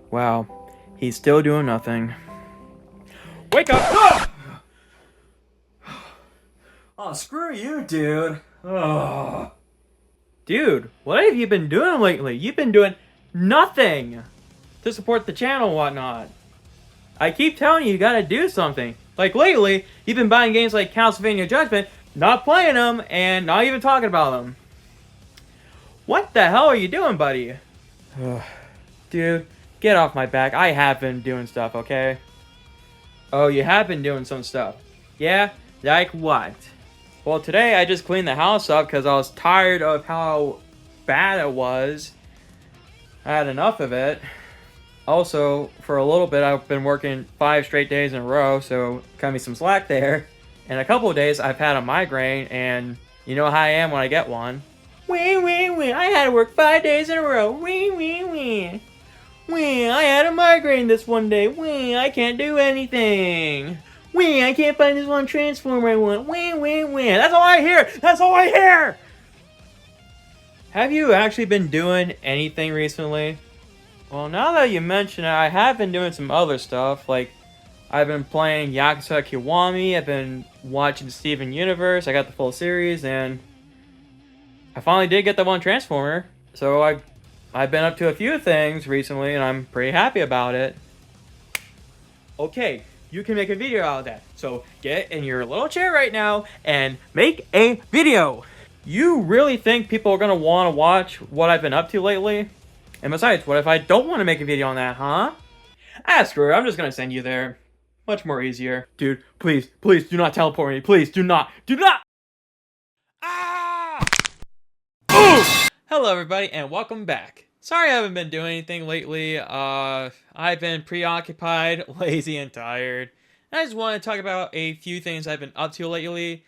Wow, he's still doing nothing. Wake up! Ah! Oh, screw you, dude. Oh. Dude, what have you been doing lately? You've been doing nothing to support the channel and whatnot. I keep telling you, you gotta do something. Like lately, you've been buying games like Castlevania Judgment, not playing them, and not even talking about them. What the hell are you doing, buddy? Dude, get off my back. I have been doing stuff, okay? Oh, you have been doing some stuff. Yeah? Like what? Well, today I just cleaned the house up because I was tired of how bad it was. I had enough of it. Also, for a little bit, I've been working 5 straight days in a row, so cut me some slack there. And a couple of days, I've had a migraine, and you know how I am when I get one. Wee, wee, wee, I had to work 5 days in a row. Wee, wee, wee. Wee, I had a migraine this one day. Wee, I can't do anything. Wee, I can't find this one transformer I want. Wee, wee, wee. That's all I hear. That's all I hear. Have you actually been doing anything recently? Well, now that you mention it, I have been doing some other stuff. Like, I've been playing Yakuza Kiwami. I've been watching Steven Universe. I got the full series, and I finally did get the one transformer. So I've been up to a few things recently, and I'm pretty happy about it. Okay, you can make a video out of that. So get in your little chair right now and make a video. You really think people are going to want to watch what I've been up to lately? And besides, what if I don't want to make a video on that, huh? Screw it, I'm just going to send you there. Much more easier. Dude, please, please do not teleport me. Please, do not. Do not! Ah! Ooh! Hello, everybody, and welcome back. Sorry I haven't been doing anything lately. I've been preoccupied, lazy, and tired. And I just want to talk about a few things I've been up to lately.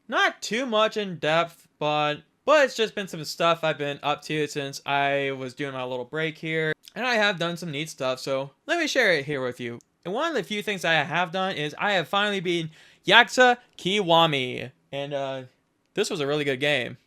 Not too much in depth, but it's just been some stuff I've been up to since I was doing my little break here. And I have done some neat stuff, so let me share it here with you. And one of the few things I have done is I have finally beaten Yakuza Kiwami. And this was a really good game.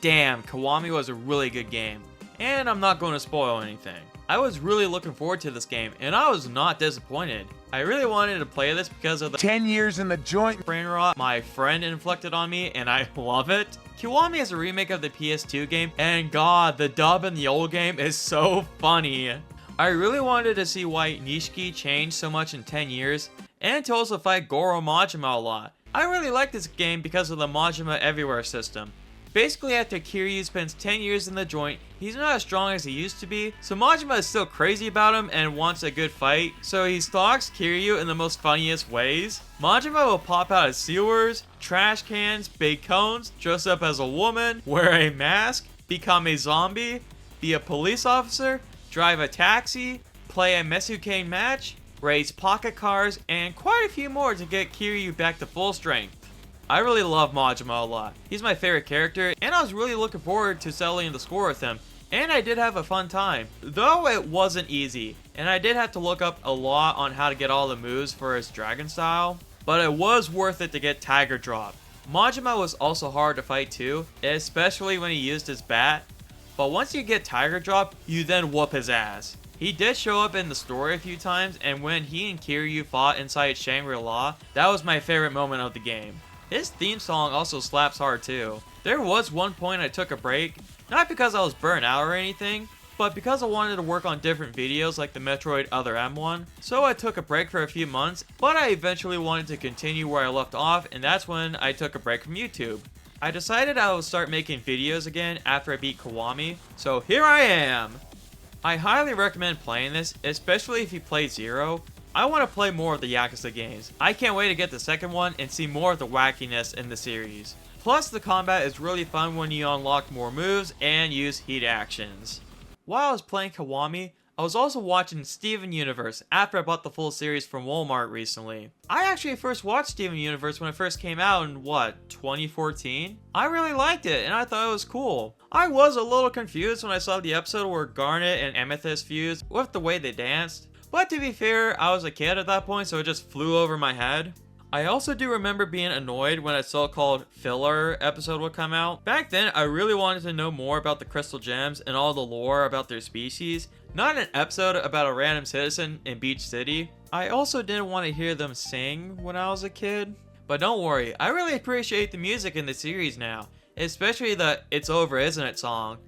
Damn, Kiwami was a really good game. And I'm not going to spoil anything. I was really looking forward to this game, and I was not disappointed. I really wanted to play this because of the 10 years in the joint brain rot my friend inflicted on me, and I love it. Kiwami is a remake of the PS2 game, and god, the dub in the old game is so funny. I really wanted to see why Nishiki changed so much in 10 years, and to also fight Goro Majima a lot. I really like this game because of the Majima Everywhere system. Basically, after Kiryu spends 10 years in the joint, he's not as strong as he used to be, so Majima is still crazy about him and wants a good fight, so he stalks Kiryu in the most funniest ways. Majima will pop out of sewers, trash cans, bake cones, dress up as a woman, wear a mask, become a zombie, be a police officer, drive a taxi, play a Mesukane match, race pocket cars, and quite a few more to get Kiryu back to full strength. I really love Majima a lot. He's my favorite character, and I was really looking forward to settling the score with him. And I did have a fun time, though it wasn't easy, and I did have to look up a lot on how to get all the moves for his dragon style, but it was worth it to get Tiger Drop. Majima was also hard to fight too, especially when he used his bat, but once you get Tiger Drop, you then whoop his ass. He did show up in the story a few times, and when he and Kiryu fought inside Shangri-La, that was my favorite moment of the game. His theme song also slaps hard too. There was one point I took a break, not because I was burnt out or anything, but because I wanted to work on different videos like the Metroid Other M one. So I took a break for a few months, but I eventually wanted to continue where I left off, and that's when I took a break from YouTube. I decided I would start making videos again after I beat Kiwami, so here I am! I highly recommend playing this, especially if you play Zero. I want to play more of the Yakuza games. I can't wait to get the second one and see more of the wackiness in the series. Plus, the combat is really fun when you unlock more moves and use heat actions. While I was playing Kiwami, I was also watching Steven Universe after I bought the full series from Walmart recently. I actually first watched Steven Universe when it first came out in, 2014? I really liked it, and I thought it was cool. I was a little confused when I saw the episode where Garnet and Amethyst fused with the way they danced. But to be fair, I was a kid at that point, so it just flew over my head. I also do remember being annoyed when a so-called filler episode would come out. Back then, I really wanted to know more about the crystal gems and all the lore about their species, not an episode about a random citizen in Beach City. I also didn't want to hear them sing when I was a kid. But don't worry, I really appreciate the music in the series now, especially the "It's Over, Isn't It" song.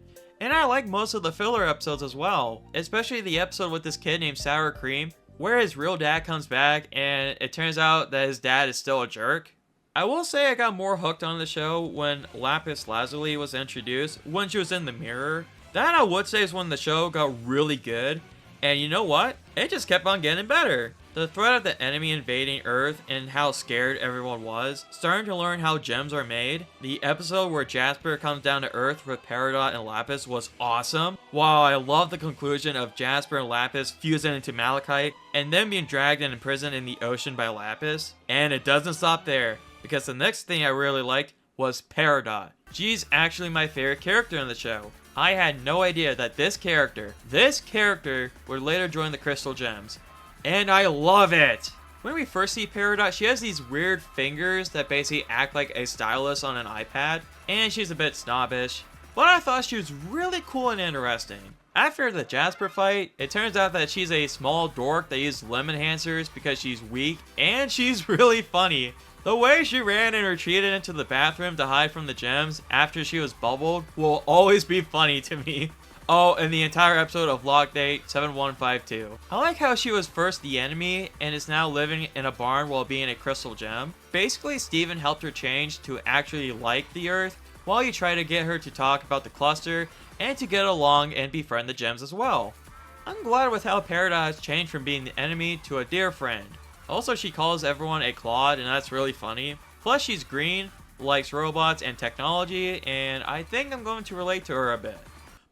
And I like most of the filler episodes as well, especially the episode with this kid named Sour Cream, where his real dad comes back and it turns out that his dad is still a jerk. I will say I got more hooked on the show when Lapis Lazuli was introduced, when she was in the mirror. That I would say is when the show got really good, and you know what? It just kept on getting better. The threat of the enemy invading Earth and how scared everyone was, starting to learn how gems are made. The episode where Jasper comes down to Earth with Peridot and Lapis was awesome. While I love the conclusion of Jasper and Lapis fusing into Malachite and then being dragged and imprisoned in the ocean by Lapis. And it doesn't stop there, because the next thing I really liked was Peridot. She's actually my favorite character in the show. I had no idea that this character would later join the Crystal Gems. And I love it! When we first see Peridot, she has these weird fingers that basically act like a stylus on an iPad, and she's a bit snobbish, but I thought she was really cool and interesting. After the Jasper fight, it turns out that she's a small dork that uses limb enhancers because she's weak, and she's really funny. The way she ran and retreated into the bathroom to hide from the gems after she was bubbled will always be funny to me. Oh, and the entire episode of Log Date 7152. I like how she was first the enemy and is now living in a barn while being a crystal gem. Basically, Steven helped her change to actually like the Earth, while you try to get her to talk about the cluster and to get along and befriend the gems as well. I'm glad with how Peridot has changed from being the enemy to a dear friend. Also, she calls everyone a Claude, and that's really funny. Plus, she's green, likes robots and technology, and I think I'm going to relate to her a bit.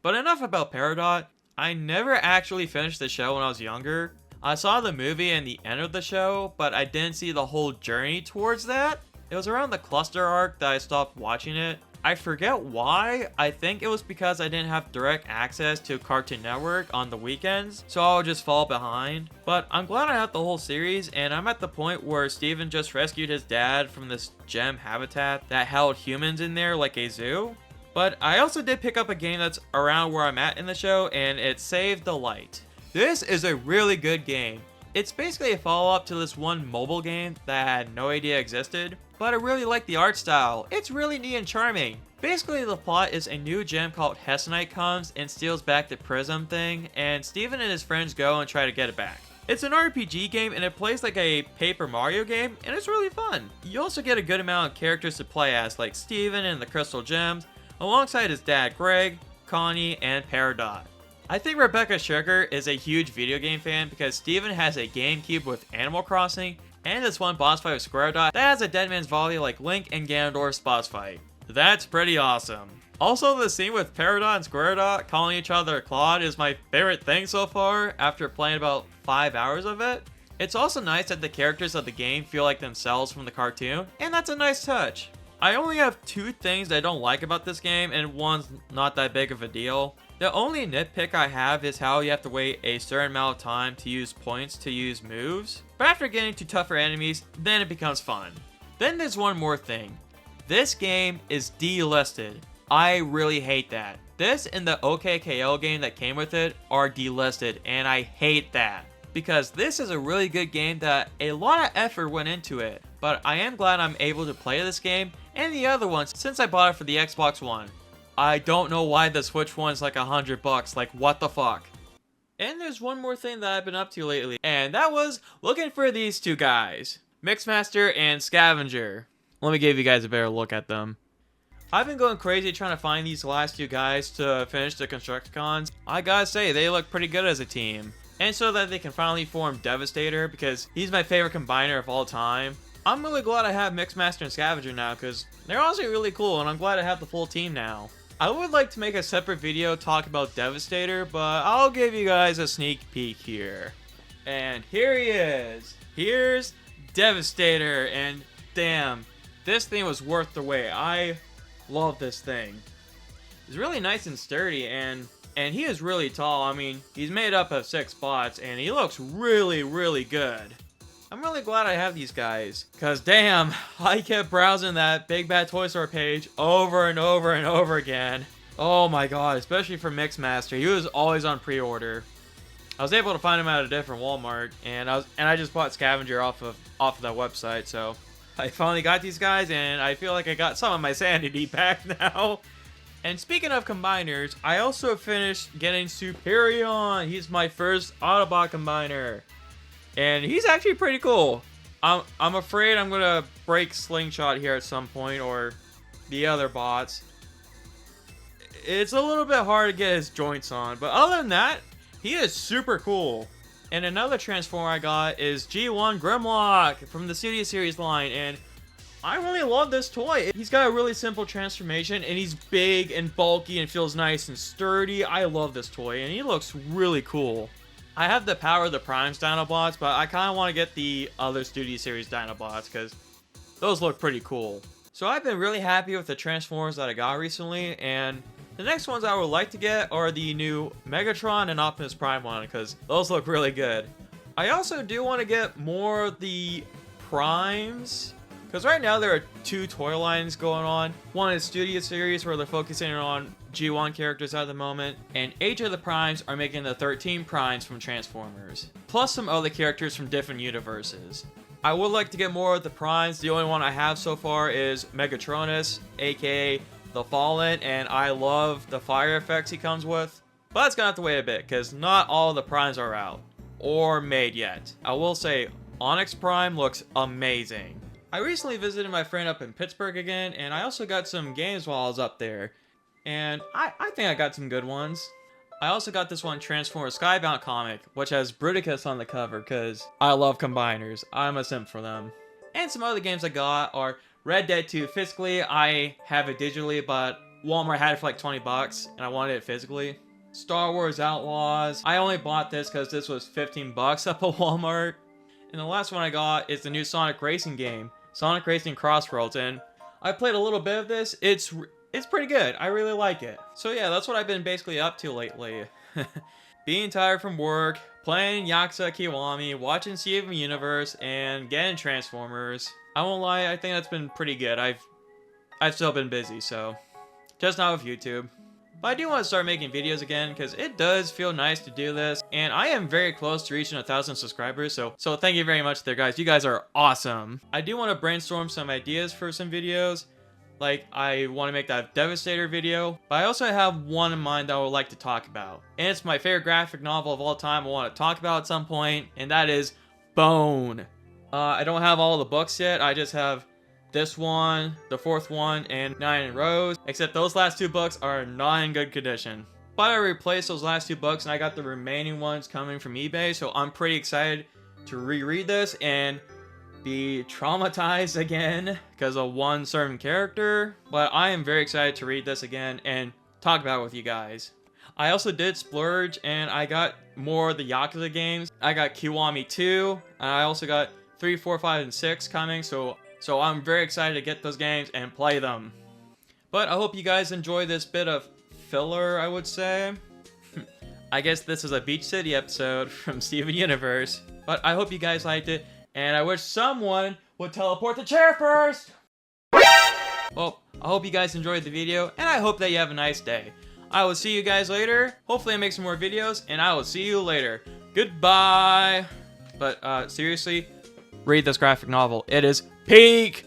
But enough about Peridot. I never actually finished the show when I was younger. I saw the movie and the end of the show, but I didn't see the whole journey towards that. It was around the cluster arc that I stopped watching it. I forget why. I think it was because I didn't have direct access to Cartoon Network on the weekends, so I would just fall behind. But I'm glad I have the whole series, and I'm at the point where Steven just rescued his dad from this gem habitat that held humans in there like a zoo. But I also did pick up a game that's around where I'm at in the show, and it's Save the Light. This is a really good game. It's basically a follow-up to this one mobile game that I had no idea existed, but I really like the art style. It's really neat and charming. Basically, the plot is a new gem called Hessonite comes and steals back the prism thing, and Steven and his friends go and try to get it back. It's an RPG game, and it plays like a Paper Mario game, and it's really fun. You also get a good amount of characters to play as, like Steven and the Crystal Gems, alongside his dad Greg, Connie, and Peridot. I think Rebecca Sugar is a huge video game fan because Steven has a GameCube with Animal Crossing, and this one boss fight with Square Dot that has a Dead Man's Volley like Link and Ganondorf's boss fight. That's pretty awesome. Also, the scene with Peridot and Square Dot calling each other Claude is my favorite thing so far after playing about 5 hours of it. It's also nice that the characters of the game feel like themselves from the cartoon, and that's a nice touch. I only have 2 things I don't like about this game, and one's not that big of a deal. The only nitpick I have is how you have to wait a certain amount of time to use points to use moves, but after getting to tougher enemies, then it becomes fun. Then there's one more thing. This game is delisted. I really hate that. This and the OKKO game that came with it are delisted, and I hate that. Because this is a really good game that a lot of effort went into it, but I am glad I'm able to play this game and the other ones since I bought it for the Xbox One. I don't know why the Switch one's like $100, like what the fuck. And there's one more thing that I've been up to lately, and that was looking for these 2 guys, Mixmaster and Scavenger. Let me give you guys a better look at them. I've been going crazy trying to find these last 2 guys to finish the constructicons. I gotta say, they look pretty good as a team. And so that they can finally form Devastator, because he's my favorite combiner of all time. I'm really glad I have Mixmaster and Scavenger now, because they're honestly really cool, and I'm glad I have the full team now. I would like to make a separate video talk about Devastator, but I'll give you guys a sneak peek here. And here he is. Here's Devastator, and damn, this thing was worth the wait. I love this thing. It's really nice and sturdy, and he is really tall. I mean, he's made up of 6 spots, and he looks really, really good. I'm really glad I have these guys. Because damn, I kept browsing that Big Bad Toy Store page over and over and over again. Oh my god, especially for Mixmaster. He was always on pre-order. I was able to find him at a different Walmart, and I just bought Scavenger off of that website, so I finally got these guys, and I feel like I got some of my sanity back now. And speaking of combiners, I also finished getting Superion. He's my first Autobot combiner, and he's actually pretty cool. I'm afraid I'm gonna break Slingshot here at some point, or the other bots. It's a little bit hard to get his joints on, but other than that, he is super cool. And another Transformer I got is G1 Grimlock from the Studio Series line, and I really love this toy. He's got a really simple transformation, and he's big and bulky and feels nice and sturdy. I love this toy, and he looks really cool. I have the Power of the Primes Dinobots, but I kind of want to get the other Studio Series Dinobots, because those look pretty cool. So I've been really happy with the Transformers that I got recently, and the next ones I would like to get are the new Megatron and Optimus Prime one, because those look really good. I also do want to get more of the Primes, because right now there are two toy lines going on. One is Studio Series, where they're focusing on G1 characters at the moment, and 8 of the Primes are making the 13 Primes from Transformers, plus some other characters from different universes. I would like to get more of the Primes. The only one I have so far is Megatronus, aka the Fallen, and I love the fire effects he comes with. But that's gonna have to wait a bit, because not all the Primes are out, or made yet. I will say, Onyx Prime looks amazing. I recently visited my friend up in Pittsburgh again, and I also got some games while I was up there. And I think I got some good ones. I also got this one Transformers Skybound comic, which has Bruticus on the cover, because I love combiners. I'm a simp for them. And some other games I got are Red Dead 2 physically. I have it digitally, but Walmart had it for like 20 bucks, and I wanted it physically. Star Wars Outlaws. I only bought this because this was 15 bucks up at Walmart. And the last one I got is the new Sonic Racing game, Sonic Racing Crossroads, and I played a little bit of this. It's pretty good. I really like it. So yeah, that's what I've been basically up to lately. Being tired from work, playing Yakuza Kiwami, watching Steven Universe, and getting Transformers. I won't lie, I think that's been pretty good. I've still been busy, so just not with YouTube. But I do want to start making videos again, because it does feel nice to do this, and I am very close to reaching 1,000 subscribers, so thank you very much there, guys. You guys are awesome. I do want to brainstorm some ideas for some videos. Like, I want to make that Devastator video, but I also have one in mind that I would like to talk about. And it's my favorite graphic novel of all time I want to talk about at some point, and that is Bone. I don't have all the books yet. I just have this one, the 4th one, and 9 in Rows, except those last 2 books are not in good condition. But I replaced those last 2 books, and I got the remaining ones coming from eBay, so I'm pretty excited to reread this and be traumatized again because of one certain character. But I am very excited to read this again and talk about it with you guys. I also did splurge, and I got more of the Yakuza games. I got Kiwami 2, and I also got 3, 4, 5, and 6 coming, so I'm very excited to get those games and play them. But I hope you guys enjoy this bit of filler, I would say. I guess this is a Beach City episode from Steven Universe, but I hope you guys liked it, and I wish someone would teleport the chair first! Well, I hope you guys enjoyed the video, and I hope that you have a nice day. I will see you guys later. Hopefully I make some more videos, and I will see you later. Goodbye! But seriously, read this graphic novel. It is peak!